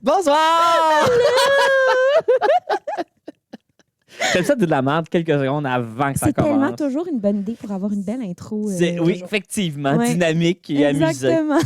Bonsoir! J'aime ça de la merde quelques secondes avant que ça C'est commence. tellement toujours une bonne idée pour avoir une belle intro. Oui, effectivement, Ouais. dynamique et amusant. Exactement.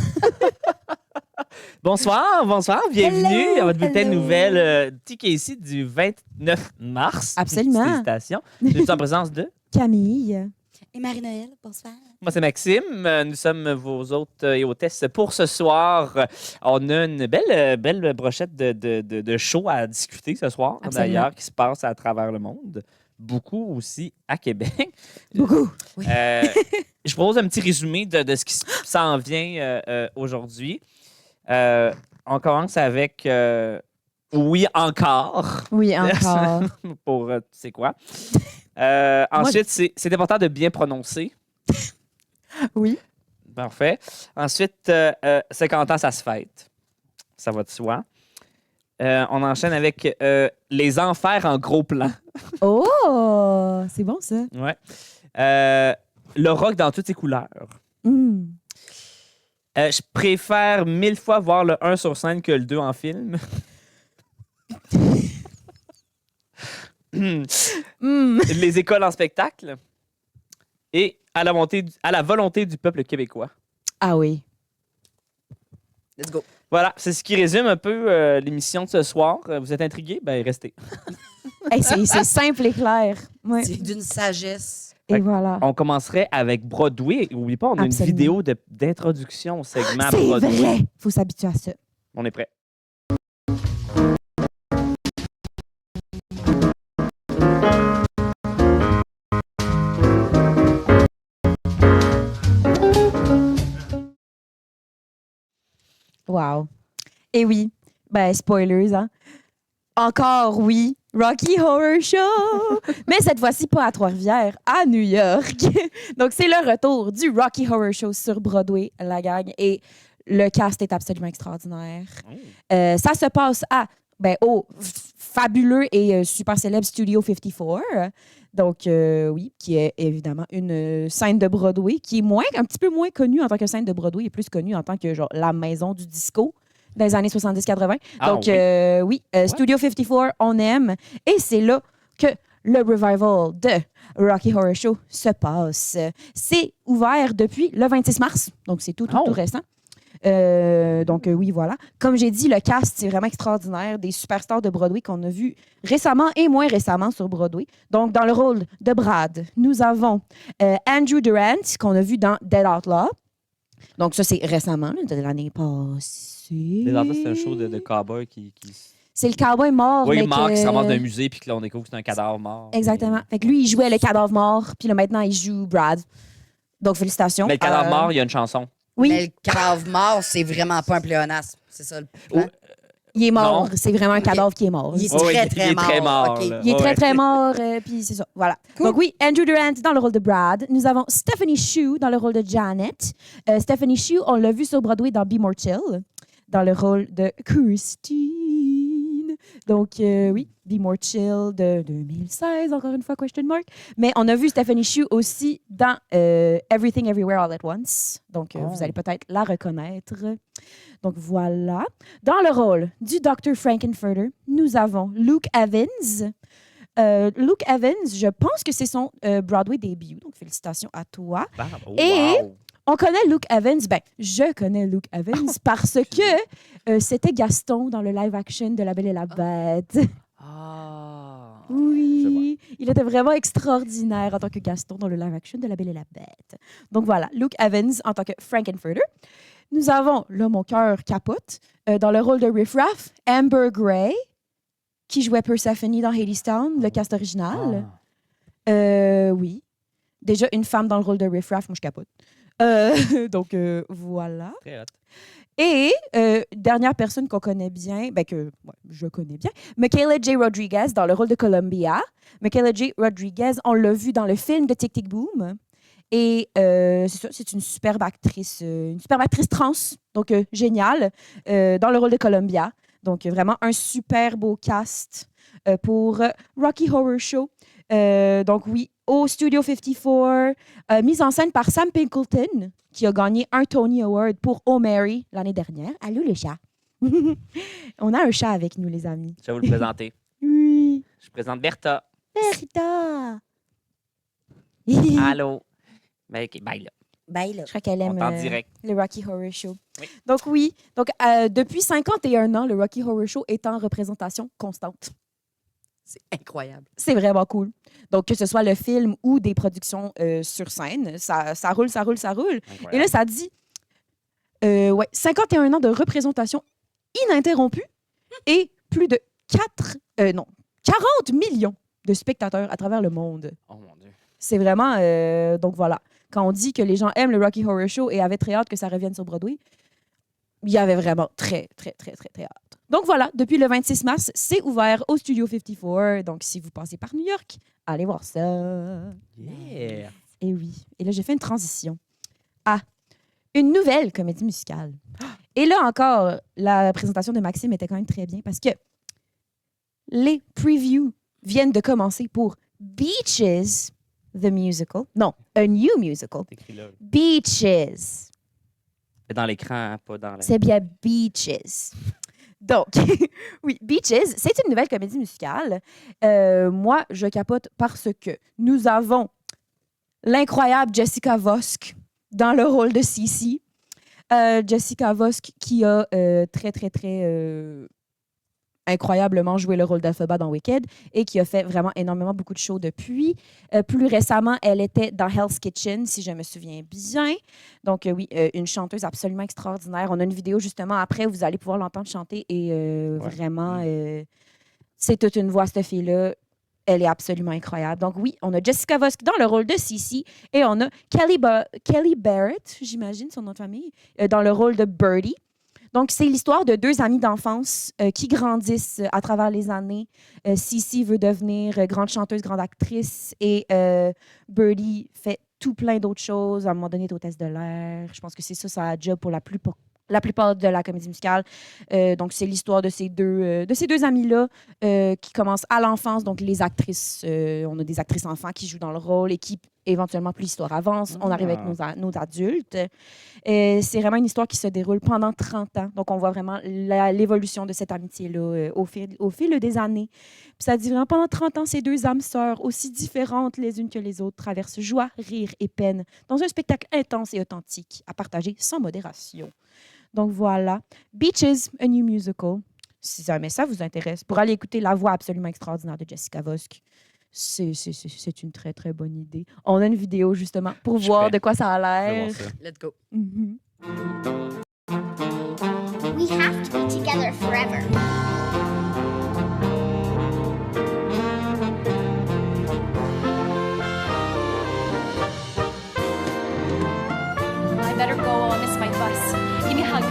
Bonsoir, bienvenue Hello, à votre bulletin de hello. nouvelles TKC du 29 mars. Absolument. Félicitations. Nous sommes en présence de... Camille. Et Marie-Noël, bonsoir. Moi, c'est Maxime. Nous sommes vos hôtes et hôtesses pour ce soir. On a une belle brochette de shows à discuter ce soir, Absolument. d'ailleurs, qui se passe à travers le monde. Beaucoup aussi à Québec. Beaucoup. Je propose un petit résumé de ce qui s'en vient aujourd'hui. On commence avec Oui, encore. Oui, encore. Pour tu sais quoi. Ensuite, c'est important de bien prononcer. Oui. Parfait. Ensuite, 50 ans, ça se fête. Ça va de soi. On enchaîne avec les enfers en gros plan. Oh! C'est bon, ça. Ouais. Le rock dans toutes ses couleurs. Mm. Je préfère 1000 fois voir le 1 sur scène que le 2 en film. Mm. Les écoles en spectacle. Et à la volonté du peuple québécois. Ah oui. Let's go. Voilà, c'est ce qui résume un peu l'émission de ce soir. Vous êtes intrigués? Ben, restez. Hey, c'est simple et clair. Ouais. C'est d'une sagesse. Et Fait que voilà. On commencerait avec Broadway. N'oublie pas, on a Absolument. une vidéo d'introduction au segment C'est Broadway. vrai. Faut s'habituer à ça. On est prêt. Wow. Et oui, ben spoilers, hein. Encore oui, Rocky Horror Show! Mais cette fois-ci, pas à Trois-Rivières, à New York. Donc, c'est le retour du Rocky Horror Show sur Broadway, la gang. Et le cast est absolument extraordinaire. Ça se passe au fabuleux et super célèbre Studio 54. Donc, oui, qui est évidemment une scène de Broadway qui est un petit peu moins connue en tant que scène de Broadway et plus connue en tant que genre la maison du disco dans les années 70-80. Ah, Donc, Studio 54, on aime. Et c'est là que le revival de Rocky Horror Show se passe. C'est ouvert depuis le 26 mars, donc c'est tout récent. Oui, voilà. Comme j'ai dit, le cast, c'est vraiment extraordinaire. Des superstars de Broadway qu'on a vus récemment et moins récemment sur Broadway. Donc, dans le rôle de Brad, nous avons Andrew Durant, qu'on a vu dans Dead Outlaw. Donc, ça, c'est récemment, là, de l'année passée. C'est un show de cowboy qui... C'est le cowboy mort. Oui, mais il mort que- qui se ramasse d'un musée puis que là, on découvre que c'est un cadavre mort. Exactement. Fait que lui, il jouait le cadavre mort, puis là, maintenant, il joue Brad. Donc, félicitations. Mais le cadavre mort, il y a une chanson. Oui, Mais le cadavre mort, c'est vraiment pas un pléonasme. C'est ça le plan. il est mort. Non. C'est vraiment un cadavre qui est mort. Il est Oh, oui, très, il très est mort. très mort, OK. là. Il est Ouais. très, très mort, puis c'est ça. Voilà. Cool. Donc oui, Andrew Durant dans le rôle de Brad. Nous avons Stephanie Shue dans le rôle de Janet. Stephanie Shue, on l'a vu sur Broadway dans Be More Chill, dans le rôle de Christine. Donc oui, Be More Chill de 2016, encore une fois, question mark. Mais on a vu Stephanie Shue aussi dans Everything Everywhere All at Once. Donc vous allez peut-être la reconnaître. Donc voilà. Dans le rôle du Dr. Frankenfurter, nous avons Luke Evans. Luke Evans, je pense que c'est son Broadway début. Donc félicitations à toi. Oh, Et- wow. On connaît Luke Evans. Ben, je connais Luke Evans parce que c'était Gaston dans le live action de La Belle et la Bête. Ah. Oui, il était vraiment extraordinaire en tant que Gaston dans le live action de La Belle et la Bête. Donc voilà, Luke Evans en tant que Frankenfurter. Nous avons, là, mon cœur capote, dans le rôle de Riff Raff, Amber Gray, qui jouait Persephone dans Hadestown, le cast original. Oui. Déjà, une femme dans le rôle de Riff Raff, moi, je capote. Donc, voilà. Très hot. Et dernière personne qu'on connaît bien, je connais bien, Michaela J. Rodriguez dans le rôle de Columbia. Michaela J. Rodriguez, on l'a vu dans le film de Tic Tic Boom. Et c'est ça, c'est une superbe actrice trans, donc géniale, dans le rôle de Columbia. Donc vraiment un super beau cast pour Rocky Horror Show. Donc oui, au Studio 54, mise en scène par Sam Pinkleton, qui a gagné un Tony Award pour Oh Mary l'année dernière. Allô, le chat. On a un chat avec nous, les amis. Je vais vous le présenter. Oui. Je présente Bertha. Bertha. Allô. Ben, OK, bye, là. Bye, là. Je crois qu'elle On aime est en direct. le Rocky Horror Show. Oui. Donc oui, depuis 51 ans, le Rocky Horror Show est en représentation constante. C'est incroyable. C'est vraiment cool. Donc que ce soit le film ou des productions sur scène, ça roule. Et Incroyable. là, ça dit 51 ans de représentation ininterrompue et plus de 40 millions de spectateurs à travers le monde. Oh mon Dieu. C'est vraiment... donc voilà. Quand on dit que les gens aiment le Rocky Horror Show et avaient très hâte que ça revienne sur Broadway, il y avait vraiment très hâte. Donc voilà, depuis le 26 mars, c'est ouvert au Studio 54. Donc si vous passez par New York, allez voir ça. Yeah. Et oui. Et là, j'ai fait une transition à une nouvelle comédie musicale. Et là encore, la présentation de Maxime était quand même très bien parce que les previews viennent de commencer pour Beaches, the musical. Non, a new musical. C'est écrit là. Beaches. C'est dans l'écran, hein, pas dans la... C'est bien Beaches. Donc, oui, Beaches, c'est une nouvelle comédie musicale. Moi, je capote parce que nous avons l'incroyable Jessica Vosk dans le rôle de Cece. Jessica Vosk qui a très incroyablement joué le rôle d'Elphaba dans Wicked et qui a fait vraiment énormément beaucoup de shows depuis. Plus récemment, elle était dans Hell's Kitchen, si je me souviens bien. Donc oui, une chanteuse absolument extraordinaire. On a une vidéo justement après où vous allez pouvoir l'entendre chanter et vraiment, c'est toute une voix, cette fille-là. Elle est absolument incroyable. Donc oui, on a Jessica Vosk dans le rôle de Cece et on a Kelly Barrett, j'imagine son nom de famille, dans le rôle de Birdie. Donc, c'est l'histoire de deux amies d'enfance qui grandissent à travers les années. Cece veut devenir grande chanteuse, grande actrice et Birdie fait tout plein d'autres choses. À un moment donné, elle est hôtesse de l'air. Je pense que c'est ça sa job pour la plupart de la comédie musicale. Donc, c'est l'histoire de ces deux amies-là qui commencent à l'enfance. Donc, les actrices, on a des actrices enfants qui jouent dans le rôle et qui, éventuellement, plus l'histoire avance, on arrive avec nos adultes. C'est vraiment une histoire qui se déroule pendant 30 ans. Donc, on voit vraiment l'évolution de cette amitié-là au fil des années. Puis ça dit vraiment, pendant 30 ans, ces deux âmes sœurs, aussi différentes les unes que les autres, traversent joie, rire et peine dans un spectacle intense et authentique à partager sans modération. Donc voilà, Beaches, a new musical. Si jamais ça vous intéresse, pour aller écouter la voix absolument extraordinaire de Jessica Vosk, c'est une très bonne idée. On a une vidéo justement pour voir de quoi ça a l'air. Let's go. Mm-hmm. We have to be together forever. I better go or I'll miss my bus. Give me a hug.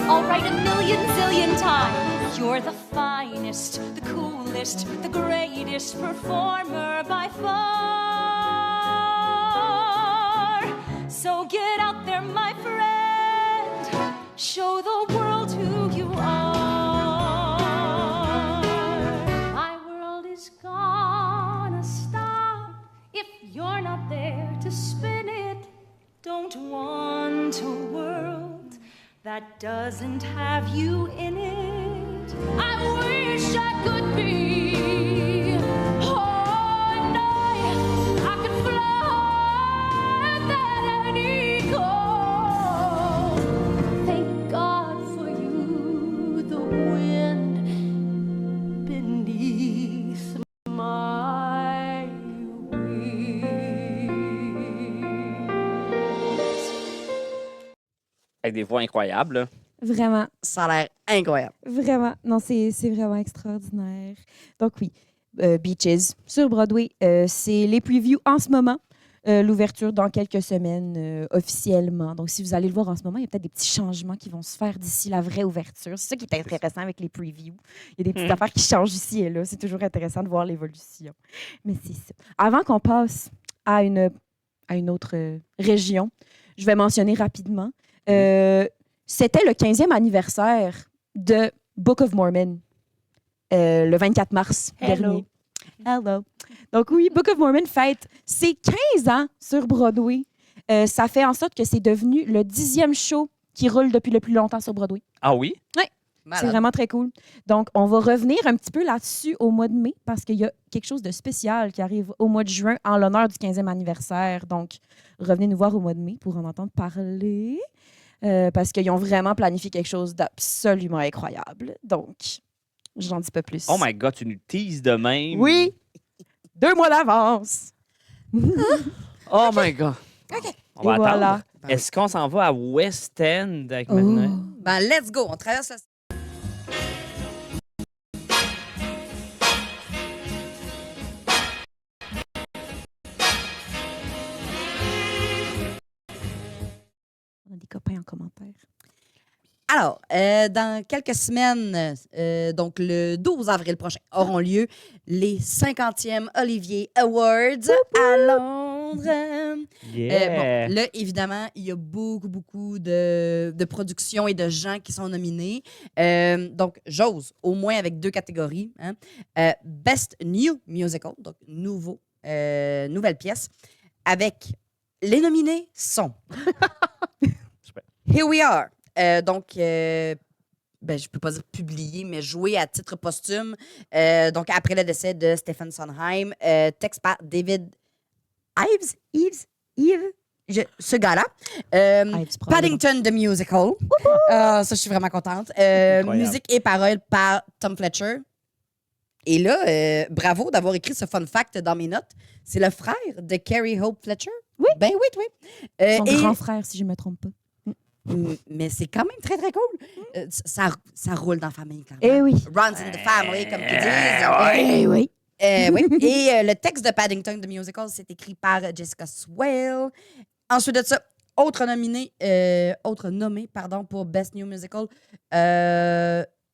I'll write a million zillion times. You're the finest, the coolest, the greatest performer by far. So get out there, my friend. Show the world who you are. My world is gonna stop if you're not there to spin it. Don't want a world that doesn't have you in it. I wish I could be on I could fly that an eagle. Thank God for you, the wind beneath my wings. Avec des voix incroyables. Là. Vraiment, Ça a l'air incroyable. vraiment. Non, c'est vraiment extraordinaire. Donc oui, Beaches sur Broadway, c'est les previews en ce moment. L'ouverture dans quelques semaines officiellement. Donc, si vous allez le voir en ce moment, il y a peut-être des petits changements qui vont se faire d'ici la vraie ouverture. C'est ça qui est intéressant avec les previews. Il y a des petites affaires qui changent ici et là. C'est toujours intéressant de voir l'évolution. Mais c'est ça. Avant qu'on passe à une autre région, je vais mentionner rapidement. C'était le 15e anniversaire de Book of Mormon, le 24 mars dernier. Hello. Donc oui, Book of Mormon fête ses 15 ans sur Broadway. Ça fait en sorte que c'est devenu le 10e show qui roule depuis le plus longtemps sur Broadway. Ah oui? Malade. C'est vraiment très cool. Donc, on va revenir un petit peu là-dessus au mois de mai parce qu'il y a quelque chose de spécial qui arrive au mois de juin en l'honneur du 15e anniversaire. Donc, revenez nous voir au mois de mai pour en entendre parler parce qu'ils ont vraiment planifié quelque chose d'absolument incroyable. Donc, je n'en dis pas plus. Oh my God, tu nous teases de même. Oui! 2 mois d'avance! Oh my God. On va Et voilà. attendre. Est-ce qu'on s'en va à West End avec Oh. maintenant? Ben, let's go. On traverse la... On a des copains en commentaire. Alors, dans quelques semaines, donc le 12 avril prochain, auront lieu les 50e Olivier Awards à Londres. Yeah. Bon, là, évidemment, il y a beaucoup de productions et de gens qui sont nominés. Donc, j'ose, au moins avec 2 catégories. Hein. Best New Musical, donc nouvelle pièce, avec les nominés sont Here We Are. Donc, je peux pas dire publié, mais joué à titre posthume. Donc, après le décès de Stephen Sondheim, texte par David Ives, ce gars-là. Ives, probablement. Paddington the Musical. Ça, je suis vraiment contente. Musique et paroles par Tom Fletcher. Et là, bravo d'avoir écrit ce fun fact dans mes notes. C'est le frère de Carrie Hope Fletcher. Oui. Ben oui. Son grand frère, si je ne me trompe pas. Mais c'est quand même très, très cool. Ça roule dans la famille quand même. Eh oui. Runs in the family, comme ils disent. Eh oui. Oui. Et le texte de Paddington the Musical, c'est écrit par Jessica Swale. Ensuite de ça, autre nommé, pour Best New Musical,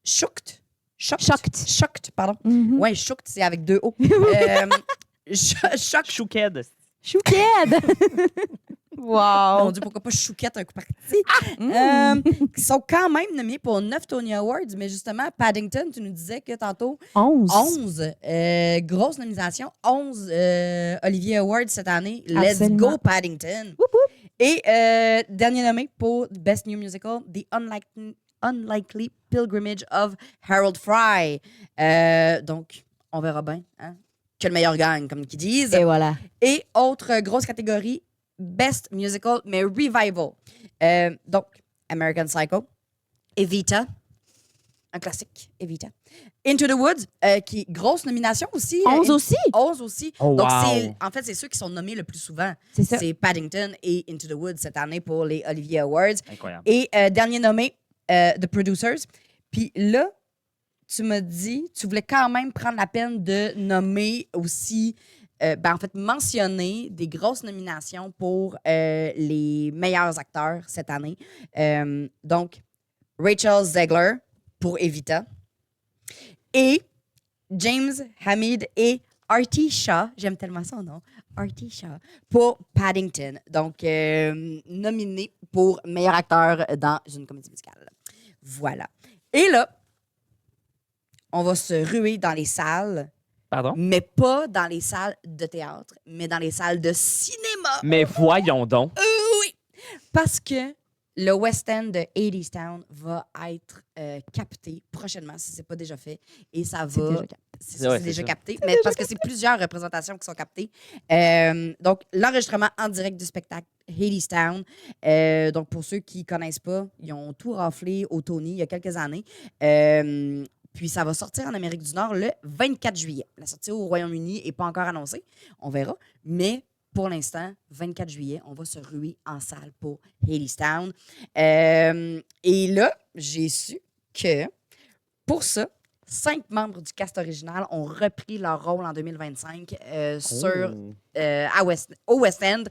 Shocked, pardon. Mhm. Ouais, Shocked, c'est avec 2 O. Shocked. Chouked. Chouked! Wow! Mon Dieu, pourquoi pas Chouquette un coup parti? Qui sont quand même nommés pour 9 Tony Awards, mais justement, Paddington, tu nous disais que tantôt, 11 grosses nominations, 11 Olivier Awards cette année. Let's Absolument. go, Paddington! Et dernier nommé pour Best New Musical, The Unlikely Pilgrimage of Harold Fry. Donc, on verra bien, hein? Que le meilleur gagne, comme qu'ils disent. Et voilà. Et autre grosse catégorie, Best Musical, mais Revival. Donc, American Psycho, Evita, un classique, Evita. Into the Woods, qui est grosse nomination aussi. 11 aussi? 11 aussi. Oh, Donc, wow. en fait, c'est ceux qui sont nommés le plus souvent. C'est ça. C'est Paddington et Into the Woods cette année pour les Olivier Awards. Incroyable. Et dernier nommé, The Producers. Puis là, tu m'as dit, tu voulais quand même prendre la peine de nommer aussi, mentionner des grosses nominations pour les meilleurs acteurs cette année. Donc, Rachel Zegler pour Evita et James Hamid et Artie Shaw, j'aime tellement son nom, Artie Shaw, pour Paddington. Donc, nominé pour meilleur acteur dans une comédie musicale. Voilà. Et là, on va se ruer dans les salles, Pardon? mais pas dans les salles de théâtre, mais dans les salles de cinéma. Mais voyons donc. Oui! Parce que le West End de Hadestown va être capté prochainement, si ce n'est pas déjà fait. Et ça va... C'est déjà capté, mais parce que c'est plusieurs représentations qui sont captées. Donc, l'enregistrement en direct du spectacle Hadestown. Donc, pour ceux qui ne connaissent pas, ils ont tout raflé au Tony il y a quelques années. Puis, ça va sortir en Amérique du Nord le 24 juillet. La sortie au Royaume-Uni n'est pas encore annoncée. On verra. Mais pour l'instant, 24 juillet, on va se ruer en salle pour Hadestown. Et là, j'ai su que pour ça, 5 membres du cast original ont repris leur rôle en 2025 au West End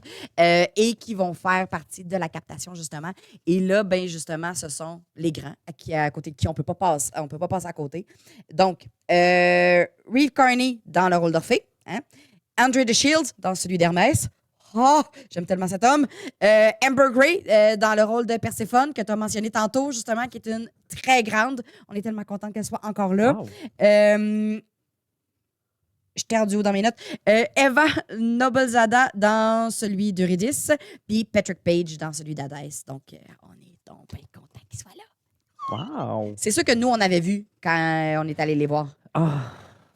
et qui vont faire partie de la captation, justement. Et là, ben justement, ce sont les grands à côté de qui on peut pas passer à côté. Donc, Reeve Carney dans le rôle d'Orphée, hein? Andre the Shield dans celui d'Hermès. Oh, j'aime tellement cet homme. Amber Gray dans le rôle de Perséphone, que tu as mentionné tantôt, justement, qui est une très grande. On est tellement content qu'elle soit encore là. Wow. Je t'ai rendu haut dans mes notes. Eva Noblezada dans celui d'Eurydice, puis Patrick Page dans celui d'Hadès. Donc, on est donc bien content qu'il soit là. Wow. C'est ça que nous, on avait vu quand on est allé les voir. Ah.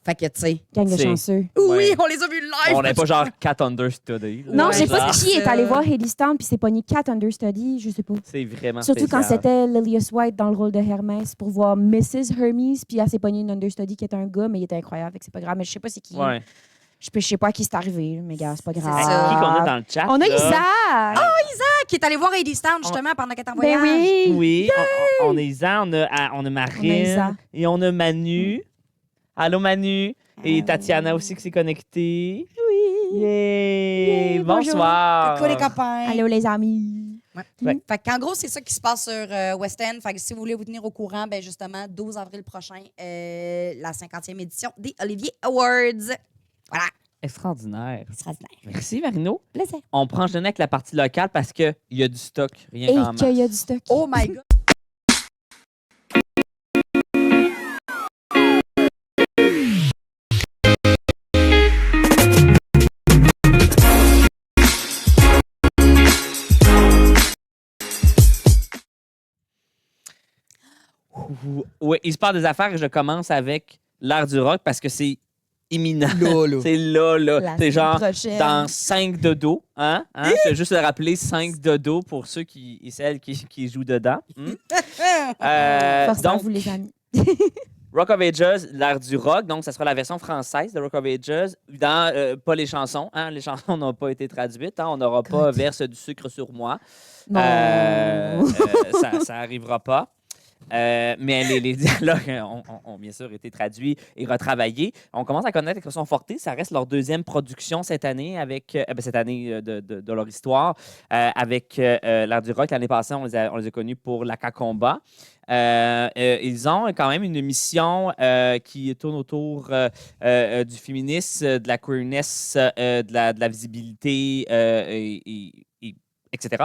Fait que, tu sais. Gang de C'est- chanceux. Oui, Ouais. on les a vus live. On n'est pas genre 4 understudy. là. Non, Ouais, je sais pas genre. qui est allé voir Hadestown puis c'est pogné 4 understudy, je sais pas. C'est vraiment Surtout quand spécial. c'était Lilius White dans le rôle de Hermès pour voir Mrs. Hermes, puis elle s'est pognée une understudy qui était un gars, mais il était incroyable, fait que c'est pas grave. Mais je sais pas c'est qui. Ouais. Je sais pas à qui c'est arrivé, mais gars, c'est pas grave. C'est Hey, ça. qui qu'on a dans le chat? On a là? Isaac! Qui est allé voir Hadestown, justement, pendant qu'elle était en Ben voyage. oui! Oui, on a Isa, on a Marine Isa. et on a Manu. Allô Manu. Et Allô. Tatiana aussi qui s'est connectée. Oui! Yay! Yay, bonjour. Bonsoir! Coucou les copains. Allô les amis! Ouais. Ouais. Fait qu'en gros, c'est ça qui se passe sur West End. Fait que si vous voulez vous tenir au courant, ben justement, 12 avril prochain, la 50e édition des Olivier Awards. Voilà. Extraordinaire. Extraordinaire. Merci Marino. Plaisir. On prend jeûner avec la partie locale parce qu'il y a du stock. Rien Et qu'en masse. qu'il y a du stock. Oh my God. Oui, il se passe des affaires et je commence avec l'art du rock parce que c'est imminent. Lolo. C'est là. La C'est semaine genre prochaine. dans 5 dodos. Hein? Je vais juste le rappeler, 5 dodos pour ceux et celles qui jouent dedans. Force à Donc, vous les amis. Rock of Ages, l'art du rock. Donc, ça sera la version française de Rock of Ages. Dans, pas les chansons. Hein? Les chansons n'ont pas été traduites. Hein? On n'aura pas Verse du sucre sur moi. Non. Ça arrivera pas. Mais les dialogues ont bien sûr été traduits et retravaillés. On commence à connaître Écusson Forté. Ça reste leur deuxième production cette année de leur histoire avec l'art du rock. L'année passée, on les a connus pour l'Aka Combat. Ils ont quand même une mission qui tourne autour du féminisme, de la queerness, de la visibilité, etc.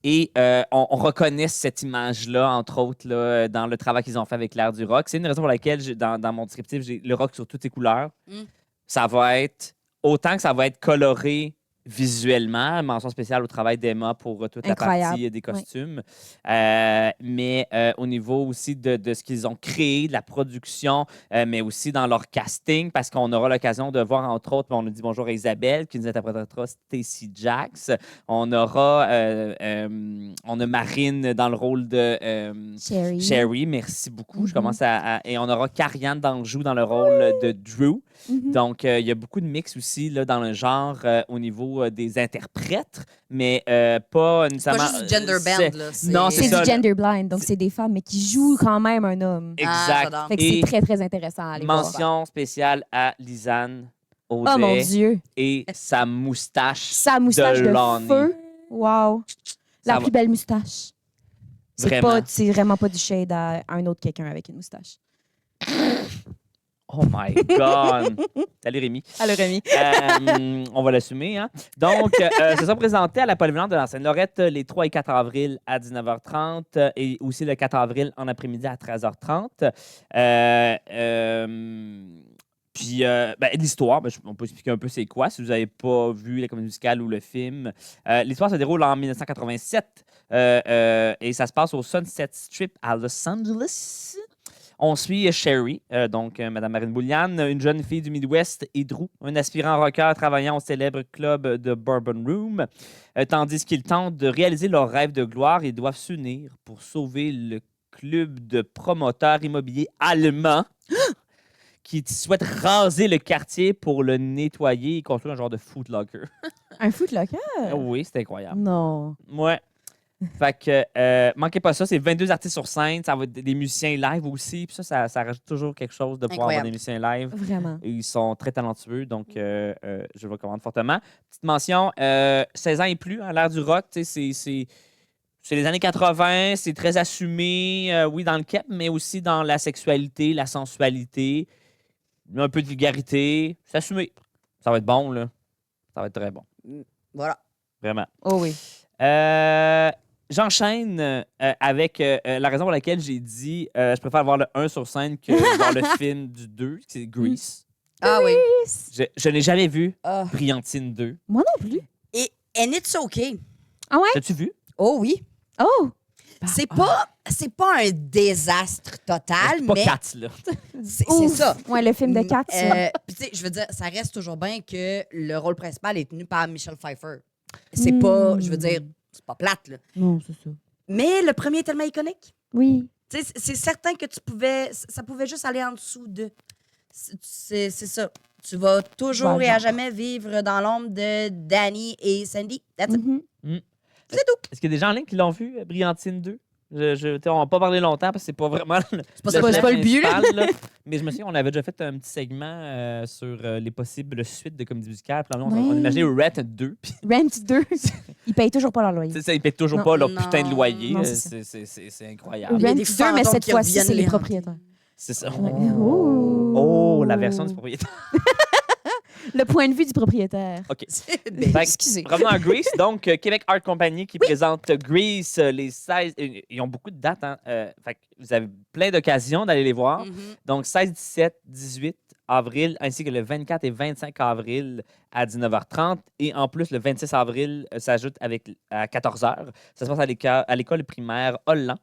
Et on reconnaît cette image-là, entre autres, là, dans le travail qu'ils ont fait avec l'art du rock. C'est une raison pour laquelle, dans mon descriptif, j'ai le rock sur toutes ses couleurs. Ça va être, autant que ça va être coloré visuellement, mention spéciale au travail d'Emma pour toute la Incroyable. partie des costumes, mais au niveau aussi de ce qu'ils ont créé, de la production, mais aussi dans leur casting, parce qu'on aura l'occasion de voir, entre autres, on a dit bonjour à Isabelle, qui nous interprétera Stacey Jacks. On aura on a Marine dans le rôle de Sherry, merci beaucoup. Je commence et on aura Karianne Danjou dans le rôle de Drew. Donc, il y a beaucoup de mix aussi là, dans le genre au niveau des interprètes, mais pas nécessairement... Pas juste du gender band, là. Non, C'est ça. du gender blind, donc c'est des femmes, mais qui jouent quand même un homme. Exact. j'adore. Fait que Et c'est très, très intéressant à aller voir. mention spéciale à Lisanne Audet Oh mon Dieu! et sa moustache. Sa moustache de Lonnie. feu. Wow! Ça La va- plus belle moustache. Vraiment. C'est vraiment pas du shade à un autre quelqu'un avec une moustache. Oh my God! Salut Rémi. Allô, Rémi. On va l'assumer. Hein? Donc, se sont présentés à la Polyvalente de la Seine-Lorette les 3 et 4 avril à 19h30 et aussi le 4 avril en après-midi à 13h30. Puis, l'histoire, on peut expliquer un peu c'est quoi si vous n'avez pas vu la comédie musicale ou le film. L'histoire se déroule en 1987 et ça se passe au Sunset Strip à Los Angeles. On suit Sherry, donc Mme Marine Bouliane, une jeune fille du Midwest, et Drew, un aspirant rocker travaillant au célèbre club de Bourbon Room. Tandis qu'ils tentent de réaliser leur rêve de gloire, ils doivent s'unir pour sauver le club de promoteurs immobiliers allemands qui souhaitent raser le quartier pour le nettoyer et construire un genre de footlocker. Un footlocker? Oui, c'est incroyable. Non. Ouais. Fait que, manquez pas ça, c'est 22 artistes sur scène, ça va être des musiciens live aussi, puis ça rajoute toujours quelque chose de pouvoir avoir Incroyable. des musiciens live. Vraiment. Et ils sont très talentueux, donc je le recommande fortement. Petite mention, 16 ans et plus, à l'ère du rock, tu sais, c'est les années 80, c'est très assumé, oui, dans le cap, mais aussi dans la sexualité, la sensualité, un peu de vulgarité, c'est assumé. Ça va être bon, là. Ça va être très bon. Voilà. Vraiment. Oh oui. J'enchaîne avec la raison pour laquelle j'ai dit je préfère voir le 1 sur scène que voir le film du 2, c'est Grease. Ah oui. Je n'ai jamais vu Ah. Brillantine 2. Moi non plus. Et And It's Okay. Ah ouais? T'as-tu vu? Oh oui. Oh! C'est pas un désastre total, C'est pas mais Cats, là. c'est Ouf. ça. Ouais, le film de Cats. Puis tu sais, je veux dire, ça reste toujours bien que le rôle principal est tenu par Michelle Pfeiffer. C'est pas, je veux dire, c'est pas plate, là. Non, c'est ça. Mais le premier est tellement iconique. Oui. Tu sais, c'est certain que ça pouvait juste aller en dessous de. C'est ça. Tu vas toujours Voilà. et à jamais vivre dans l'ombre de Danny et Sandy. That's it. Mhm. C'est tout. Est-ce qu'il y a des gens en ligne qui l'ont vu, Brillantine 2? On n'a pas parlé longtemps parce que c'est pas vraiment C'est pas le but, là. principal, là. Mais je me souviens, on avait déjà fait un petit segment sur les possibles suites de comédie musicale. Puis là, on Ouais. imaginait Rent 2. Puis Rent 2, ils payent toujours pas leur loyer. tu sais, ça, ils paient toujours Non. pas leur Non. putain de loyer. Non, c'est C'est incroyable. Il y a Rent des 2, mais fantômes cette qui fois-ci, reviennent c'est les les hanter. propriétaires. C'est ça. Ouais. Oh, la version du propriétaire. Le point de vue du propriétaire. OK. Ben, Fait que, Excusez. revenons à Grease. Donc, Québec Art Company qui présente Grease les 16. Ils ont beaucoup de dates. Hein? Fait que vous avez plein d'occasions d'aller les voir. mhm. Donc, 16, 17, 18 avril, ainsi que le 24 et 25 avril à 19h30. Et en plus, le 26 avril s'ajoute à 14h. Ça se passe à l'école primaire Holland.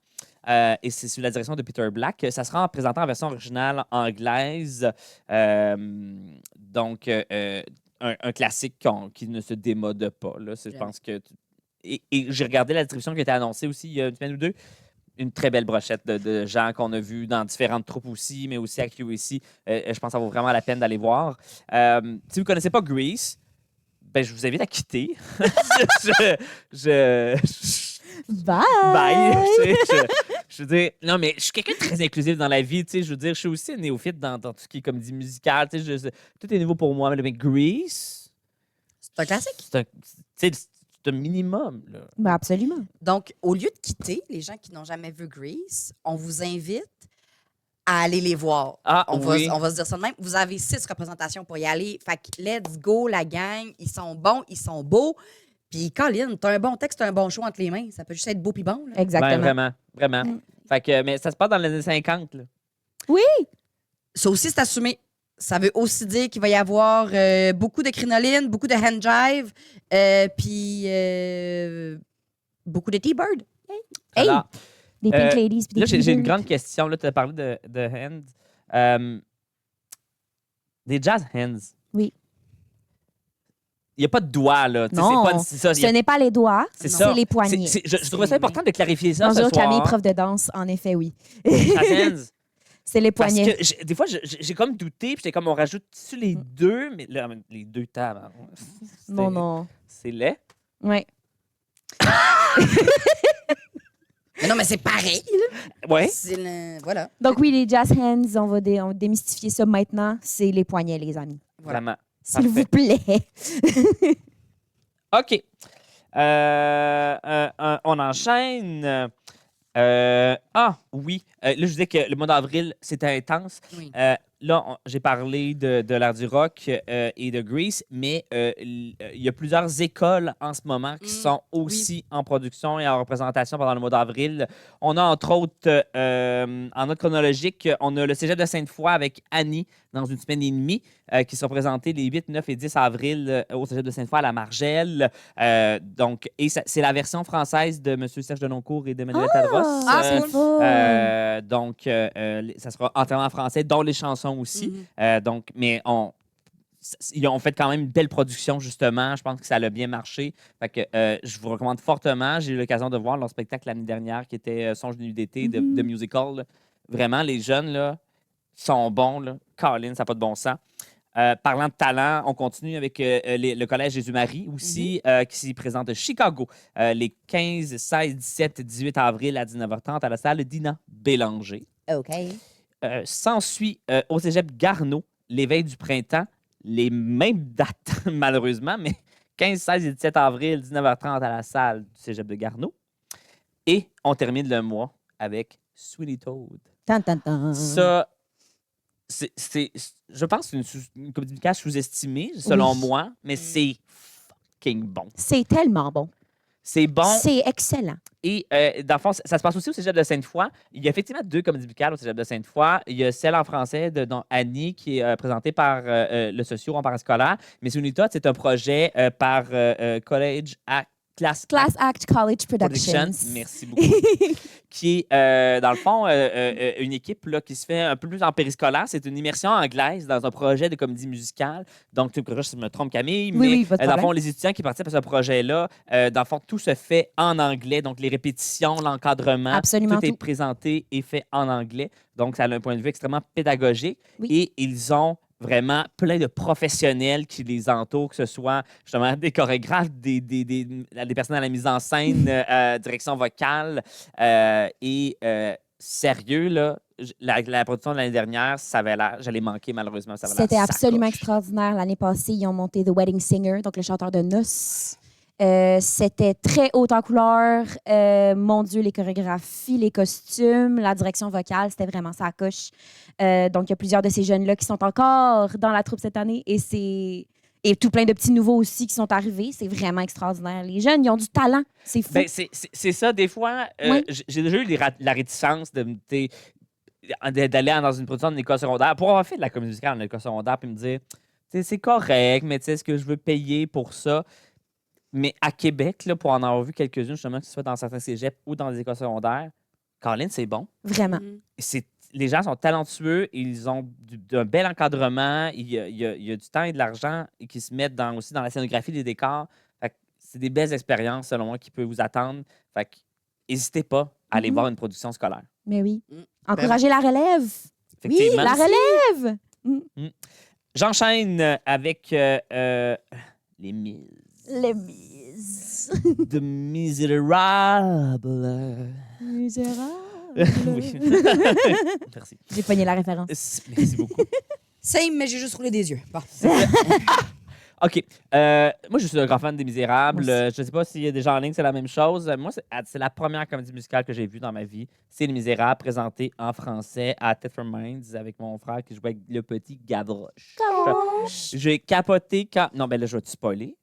Et c'est sous la direction de Peter Black. Ça sera présenté en version originale anglaise. Donc, un classique qui ne se démode pas. Là. Je pense que. Et j'ai regardé la distribution qui a été annoncée aussi il y a une semaine ou deux. Une très belle brochette de gens qu'on a vus dans différentes troupes aussi, mais aussi à QAC. Je pense que ça vaut vraiment la peine d'aller voir. Si vous ne connaissez pas Grease, ben, je vous invite à quitter. je Bye! Bye. Tu sais, je veux dire, non, mais je suis quelqu'un de très inclusif dans la vie. Tu sais, je veux dire, je suis aussi un néophyte dans tout ce qui est comédie musicale. Tu sais, tout est nouveau pour moi. Mais Grease, C'est un classique. c'est un minimum. Là. Ben, absolument. Donc, au lieu de quitter, les gens qui n'ont jamais vu Grease, on vous invite à aller les voir. Ah, On oui. va se dire ça de même. Vous avez 6 représentations pour y aller. Fait que let's go, la gang. Ils sont bons, ils sont beaux. Puis, Colin, t'as un bon texte, t'as un bon show entre les mains. Ça peut juste être beau puis bon. Là. Exactement. Ben, vraiment, vraiment. Mm. Fait que, mais ça se passe dans les années 50. Là. Ça aussi, c'est assumé. Ça veut aussi dire qu'il va y avoir beaucoup de crinoline, beaucoup de hand jive, puis beaucoup de T-Bird. Hey! Alors, Des Pink Ladies. puis des là, j'ai une T-Birds. grande question. Là, tu as parlé de hands. Des jazz hands. Oui. Il n'y a pas de doigts, là. Tu sais, Non. c'est ça. Ce n'est pas les doigts, C'est c'est ça. les poignets. Je trouvais ça important de clarifier ça. Bonjour ce soir. Camille, prof de danse. En effet, oui. Jazz hands. C'est les Parce poignets. que des fois, j'ai comme douté, puis j'étais comme, on rajoute sur les deux, mais là, les deux tables. Non, non. C'est laid. Ouais. Mais non, mais c'est pareil. Là. Ouais. Voilà. Donc oui, les jazz hands, on va démystifier ça maintenant. C'est les poignets, les amis. Voilà. Vraiment. S'il vous plaît. OK. On enchaîne. Oui. Là, je disais que le mois d'avril, c'était intense. Oui. Là, j'ai parlé de l'art du rock et de Grease, mais il y a plusieurs écoles en ce moment qui sont aussi en production et en représentation pendant le mois d'avril. On a entre autres, en note chronologique, on a le Cégep de Sainte-Foy avec Annie dans une semaine et demie qui sera présenté les 8, 9 et 10 avril au Cégep de Sainte-Foy à la Margelle. C'est la version française de M. Serge Denoncourt et d'Emmanuel Tadros. c'est fun. Ça sera entièrement en français, dont les chansons aussi. Mais ils ont fait quand même une belle production, justement. Je pense que ça a bien marché. Fait que, je vous recommande fortement. J'ai eu l'occasion de voir leur spectacle l'année dernière qui était Songe de nuit d'été de musical. Là. Vraiment, les jeunes là, sont bons. Là. Colin, ça n'a pas de bon sens. Parlant de talent, on continue avec le Collège Jésus-Marie aussi, qui s'y présente à Chicago les 15, 16, 17, 18 avril à 19h30 à la salle Dina Bélanger. OK. S'ensuit au Cégep Garneau, l'éveil du printemps, les mêmes dates, malheureusement, mais 15, 16 et 17 avril, 19h30 à la salle du Cégep de Garneau. Et on termine le mois avec Sweeney Todd. Tan, tan, tan. Ça, je pense que c'est une comédie musicale sous-estimée, selon moi, mais c'est fucking bon. C'est tellement bon. C'est bon. C'est excellent. Et dans le fond, ça se passe aussi au Cégep de Sainte-Foy. Il y a effectivement 2 comédies musicales au Cégep de Sainte-Foy. Il y a celle en français de Annie, qui est présentée par le socio en parascolaire. Mais Sweeney Todd, c'est un projet par College Class Act College Productions. Merci beaucoup. Qui est, dans le fond, une équipe là, qui se fait un peu plus en périscolaire. C'est une immersion anglaise dans un projet de comédie musicale. Donc, tu me corriges si je me trompe, Camille. Oui, pas de dans le fond, problème. les étudiants qui participent à ce projet-là, dans le fond, tout se fait en anglais. Donc, les répétitions, l'encadrement, Absolument tout est tout. présenté et fait en anglais. Donc, ça a un point de vue extrêmement pédagogique. Oui. Et ils ont vraiment plein de professionnels qui les entourent, que ce soit justement des chorégraphes, des personnes à la mise en scène, direction vocale. Sérieux, là, la production de l'année dernière, ça avait l'air, j'allais manquer malheureusement. Ça avait l'air C'était absolument sacoche. extraordinaire. L'année passée, ils ont monté The Wedding Singer, donc le chanteur de noces. C'était très haut en couleur. Mon Dieu, les chorégraphies, les costumes, la direction vocale, c'était vraiment ça coche. Donc, il y a plusieurs de ces jeunes-là qui sont encore dans la troupe cette année et tout plein de petits nouveaux aussi qui sont arrivés. C'est vraiment extraordinaire. Les jeunes, ils ont du talent. C'est fou. Ben, c'est ça, des fois, Oui. j'ai déjà eu la réticence d'aller dans une production d'une école secondaire pour avoir fait de la comédie musicale en école secondaire puis me dire, c'est correct, mais est-ce que je veux payer pour ça? Mais à Québec, là, pour en avoir vu quelques-unes, justement, que ce soit dans certains cégeps ou dans des écoles secondaires, Caroline, c'est bon. Vraiment. Les gens sont talentueux, ils ont un bel encadrement, il y a du temps et de l'argent qui se mettent aussi dans la scénographie des décors. Fait que c'est des belles expériences, selon moi, qui peuvent vous attendre. Fait que n'hésitez pas à aller voir une production scolaire. Mais oui. Encourager la relève. Oui, Effectivement. la relève. J'enchaîne avec les Mises. Les mises. The Misérables. Misérable. Oui. Merci. J'ai pogné la référence. Merci beaucoup. Same, mais j'ai juste roulé des yeux. Bon. OK. Moi, je suis un grand fan des Misérables. Je ne sais pas s'il y a des gens en ligne, c'est la même chose. Moi, c'est la première comédie musicale que j'ai vue dans ma vie. C'est Les Misérables, présenté en français à Theatre Minds avec mon frère qui jouait avec le petit Gavroche. J'ai capoté quand... Non, ben là, je vais te spoiler.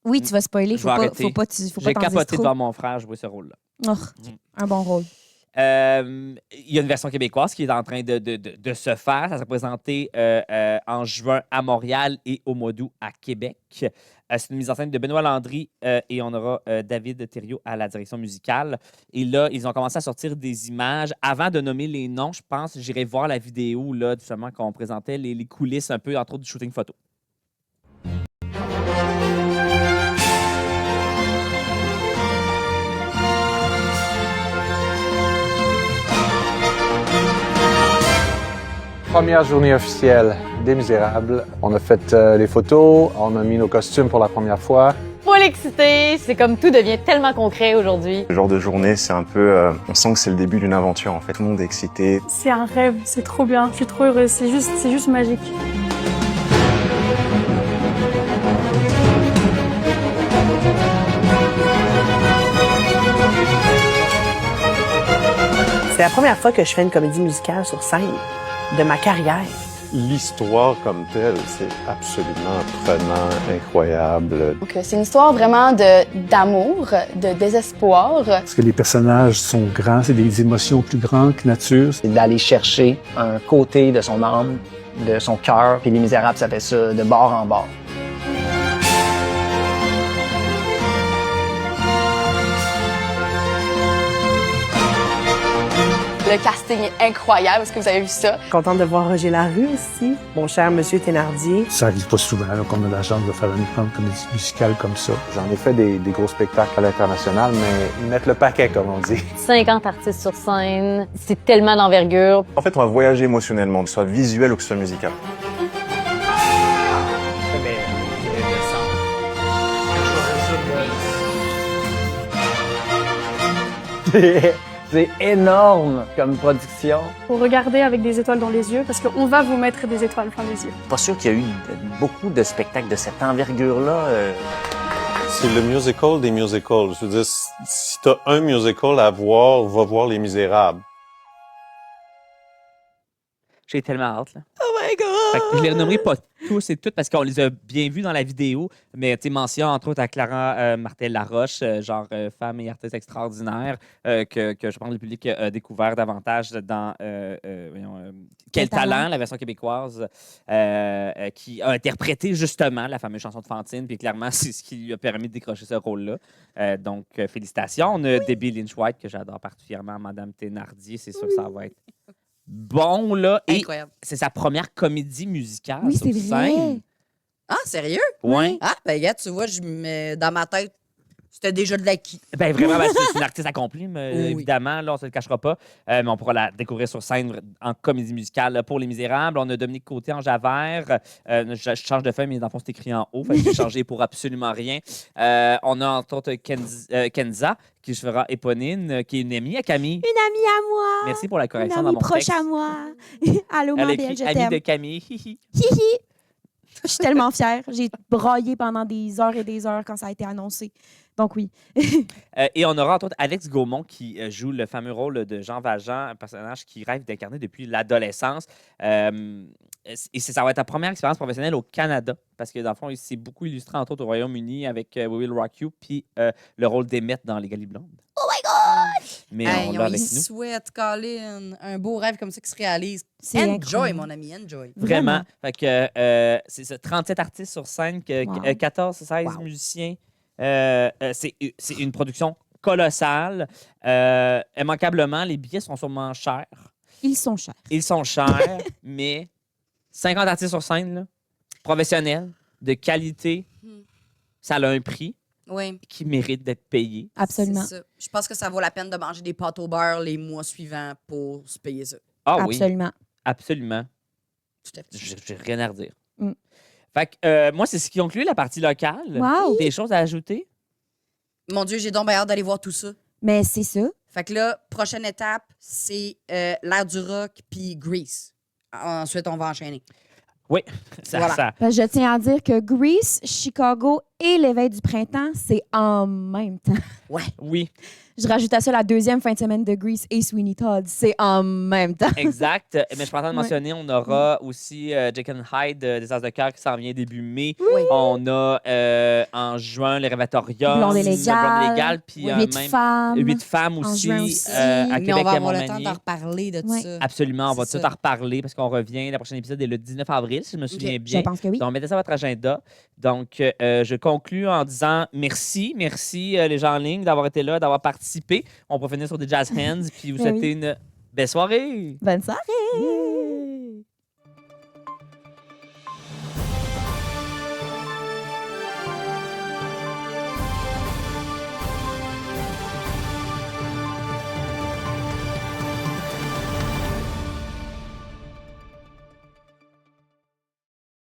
Oui, tu vas spoiler. Je vais arrêter. Faut pas J'ai t'en dire capoté trop. devant mon frère jouer ce rôle-là. Oh, un bon rôle. Il y a une version québécoise qui est en train de se faire. Ça s'est présenté en juin à Montréal et au mois d'août à Québec. C'est une mise en scène de Benoît Landry et on aura David Thériault à la direction musicale. Et là, ils ont commencé à sortir des images. Avant de nommer les noms, je pense, j'irai voir la vidéo là, justement, qu'on présentait, les coulisses un peu, entre autres, du shooting photo. Première journée officielle des Misérables. On a fait les photos, on a mis nos costumes pour la première fois. Full excité, c'est comme tout devient tellement concret aujourd'hui. Ce genre de journée, c'est un peu... on sent que c'est le début d'une aventure, en fait. Tout le monde est excité. C'est un rêve, c'est trop bien, je suis trop heureuse, c'est juste magique. C'est la première fois que je fais une comédie musicale sur scène de ma carrière. L'histoire comme telle, c'est absolument prenant, incroyable. Donc, c'est une histoire vraiment d'amour, de désespoir. Parce que les personnages sont grands, c'est des émotions plus grandes que nature. C'est d'aller chercher un côté de son âme, de son cœur, puis Les Misérables, ça fait ça de bord en bord. Le casting est incroyable. Est-ce que vous avez vu ça? Contente de voir Roger Larue aussi, mon cher Monsieur Thénardier. Ça arrive pas souvent qu'on a la chance de faire une grande comédie musicale comme ça. J'en ai fait des gros spectacles à l'international, mais mettre le paquet, comme on dit. 50 artistes sur scène, c'est tellement d'envergure. En fait, on va voyager émotionnellement, que ce soit visuel ou que ce soit musical. C'est énorme comme production. Faut regarder avec des étoiles dans les yeux parce qu'on va vous mettre des étoiles plein les yeux. Pas sûr qu'il y a eu beaucoup de spectacles de cette envergure-là. C'est le musical des musicals. Je veux dire, si t'as un musical à voir, va voir Les Misérables. J'ai tellement hâte, là. Oh my God! Fait que je les renommerai pas tous et toutes parce qu'on les a bien vus dans la vidéo, mais tu sais, mention entre autres à Clara Martel-Laroche, femme et artiste extraordinaire, que je pense que le public a découvert davantage dans Quel talent, la version québécoise, qui a interprété justement la fameuse chanson de Fantine, puis clairement, c'est ce qui lui a permis de décrocher ce rôle-là. Donc, félicitations. On a Debbie Lynch-White, que j'adore particulièrement, Madame Thénardier, c'est sûr que ça va être bon, là. Et incroyable. c'est sa première comédie musicale Oui, sur c'est vrai. scène. Ah, sérieux? Oui. Ah, ben, gars, tu vois, dans ma tête, c'était déjà de l'acquis. Ben vraiment, c'est une artiste accomplie, mais, Oui. évidemment, là, on ne se le cachera pas. Mais on pourra la découvrir sur scène en comédie musicale là, pour Les Misérables. On a Dominique Côté en Javert. Je change de feuille, mais dans le fond, c'est écrit en haut. Fait que j'ai changé pour absolument rien. On a entre autres Kenza, qui fera Éponine, qui est une amie à Camille. Une amie à moi. Merci pour la Une correction amie dans mon proche texte. à moi. Allô, ma Elle belle, écrit je amie t'aime. de Camille. Hihi. Hihi. Je suis tellement fière. J'ai braillé pendant des heures et des heures quand ça a été annoncé. Donc oui. Et on aura entre autres Alex Gaumont qui joue le fameux rôle de Jean Valjean, un personnage qui rêve d'incarner depuis l'adolescence. Et ça va être ta première expérience professionnelle au Canada, parce que dans le fond, il s'est beaucoup illustré entre autres au Royaume-Uni avec We Will Rock You, puis le rôle d'Emmett dans Les Galiblondes. Oh my God! Mais Hey, on l'a avec y nous. souhaite, Colin, un beau rêve comme ça qui se réalise. C'est Enjoy, incroyable. mon ami, enjoy. Vraiment. Fait que c'est ça, 37 artistes sur scène, Wow. 14-16 Wow. musiciens. C'est une production colossale. Immanquablement, les billets sont sûrement chers. Ils sont chers. Ils sont chers, mais 50 artistes sur scène, là, professionnels, de qualité, ça a un prix Oui. qui mérite d'être payé. Absolument. C'est ça. Je pense que ça vaut la peine de manger des pâtes au beurre les mois suivants pour se payer ça. Ah Absolument. oui, absolument. Tout à fait. J'ai rien à redire. Mm. Fait que moi, c'est ce qui conclut la partie locale. Wow. Des choses à ajouter? Mon Dieu, j'ai donc bien hâte d'aller voir tout ça. Mais c'est ça. Fait que là, prochaine étape, c'est l'ère du rock puis Grease. Ensuite, on va enchaîner. Oui, ça, Voilà. ça- Ben, je tiens à dire que Grease, Chicago et l'éveil du printemps, c'est en même temps. Ouais. Oui, Je rajoute à ça la deuxième fin de semaine de Grease et Sweeney Todd. C'est en même temps. exact. Mais je pensais de Ouais. mentionner, on aura aussi Jekyll Hyde, des As de cœur qui s'en vient début mai. Oui. On a en juin les Révétoriums, Blonde et légale. puis 8 même femmes. 8 femmes En aussi, juin aussi. à Mais Québec on et va à avoir le temps Montmagny. d'en reparler de Ouais. ça. Absolument, on va C'est tout ça. en reparler parce qu'on revient. Le prochain épisode est le 19 avril, si je me souviens Ok. bien. Je pense que oui. Donc, mettez ça à votre agenda. Donc, je conclus en disant merci. Merci les gens en ligne d'avoir été là, d'avoir participé. On peut finir sur des jazz hands puis vous Ben souhaiter une belle soirée. Bonne soirée!